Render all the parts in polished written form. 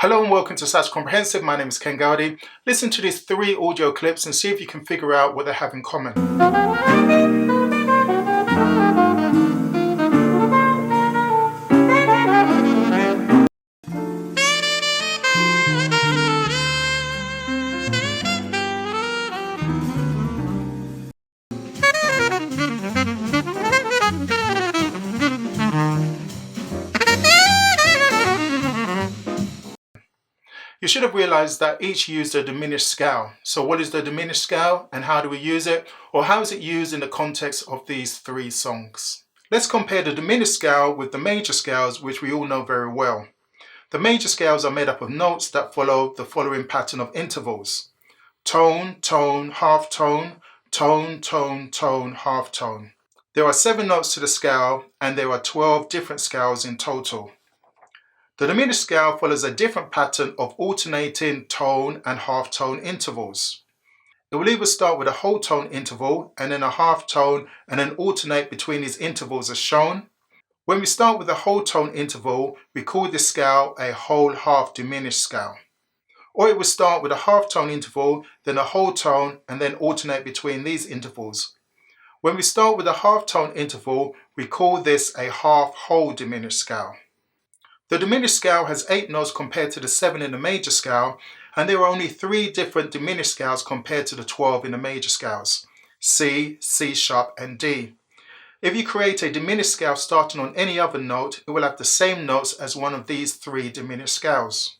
Hello and welcome to Sax Comprehensive. My name is Ken Gowdy. Listen to these 3 audio clips and see if you can figure out what they have in common. You should have realized that each used a diminished scale. So what is the diminished scale and how do we use it? Or how is it used in the context of these 3 songs? Let's compare the diminished scale with the major scales, which we all know very well. The major scales are made up of notes that follow the following pattern of intervals: tone, tone, half tone, tone, tone, tone, half tone. There are 7 notes to the scale and there are 12 different scales in total. The diminished scale follows a different pattern of alternating tone and half tone intervals. It will either start with a whole tone interval and then a half tone and then alternate between these intervals as shown. When we start with a whole tone interval, we call this scale a whole half diminished scale. Or it will start with a half tone interval, then a whole tone and then alternate between these intervals. When we start with a half tone interval, we call this a half whole diminished scale. The diminished scale has 8 notes compared to the 7 in the major scale, and there are only 3 different diminished scales compared to the 12 in the major scales: C, C sharp and D. If you create a diminished scale starting on any other note, it will have the same notes as one of these 3 diminished scales.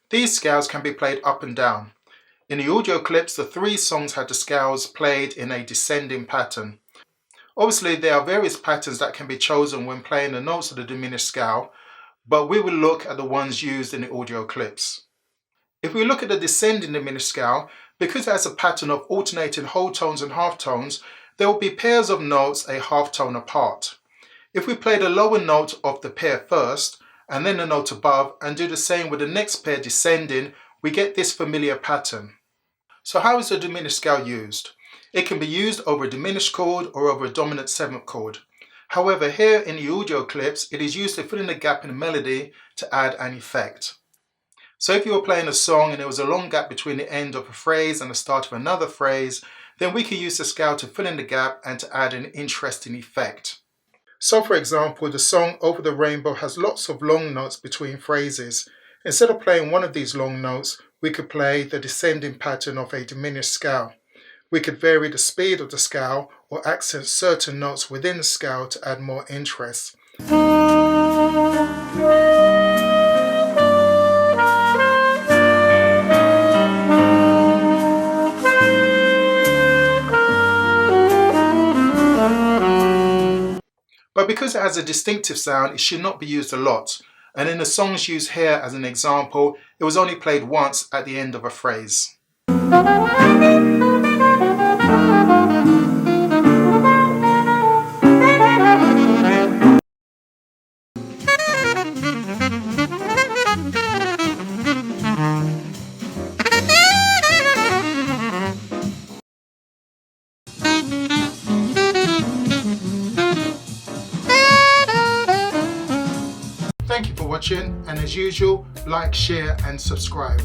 These scales can be played up and down. In the audio clips, the 3 songs had the scales played in a descending pattern. Obviously, there are various patterns that can be chosen when playing the notes of the diminished scale, but we will look at the ones used in the audio clips. If we look at the descending diminished scale, because it has a pattern of alternating whole tones and half tones, there will be pairs of notes a half tone apart. If we play the lower note of the pair first, and then the note above, and do the same with the next pair descending, we get this familiar pattern. So how is the diminished scale used? It can be used over a diminished chord or over a dominant 7th chord. However, here in the audio clips, it is used to fill in the gap in the melody to add an effect. So if you were playing a song and there was a long gap between the end of a phrase and the start of another phrase, then we can use the scale to fill in the gap and to add an interesting effect. So for example, the song Over the Rainbow has lots of long notes between phrases. Instead of playing one of these long notes, we could play the descending pattern of a diminished scale. We could vary the speed of the scale or accent certain notes within the scale to add more interest. But because it has a distinctive sound, it should not be used a lot. And in the songs used here as an example, it was only played once at the end of a phrase. Thank you for watching, and as usual, like, share and subscribe.